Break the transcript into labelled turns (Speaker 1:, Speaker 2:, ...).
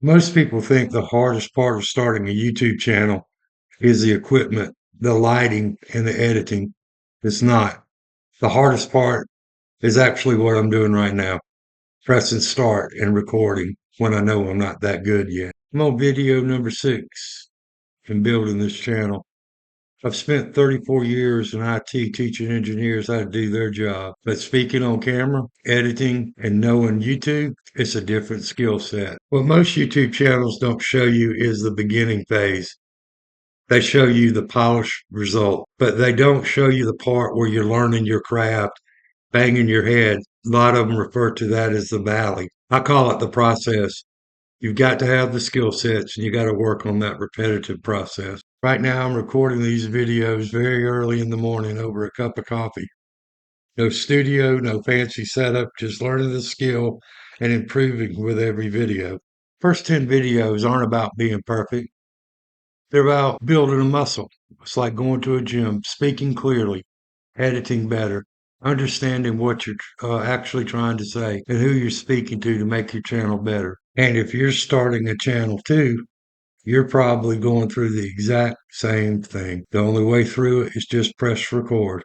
Speaker 1: Most people think the hardest part of starting a YouTube channel is the equipment, the lighting, and the editing. It's not. The hardest part is actually what I'm doing right now, pressing start and recording when I know I'm not that good yet. I'm on video number 6 in building this channel. I've spent 34 years in IT teaching engineers how to do their job. But speaking on camera, editing, and knowing YouTube, it's a different skill set. What most YouTube channels don't show you is the beginning phase. They show you the polished result, but they don't show you the part where you're learning your craft, banging your head. A lot of them refer to that as the valley. I call it the process. You've got to have the skill sets and you got to work on that repetitive process. Right now, I'm recording these videos very early in the morning over a cup of coffee. No studio, no fancy setup, just learning the skill and improving with every video. First 10 videos aren't about being perfect. They're about building a muscle. It's like going to a gym, speaking clearly, editing better, understanding what you're actually trying to say and who you're speaking to make your channel better. And if you're starting a channel too, you're probably going through the exact same thing. The only way through it is just press record.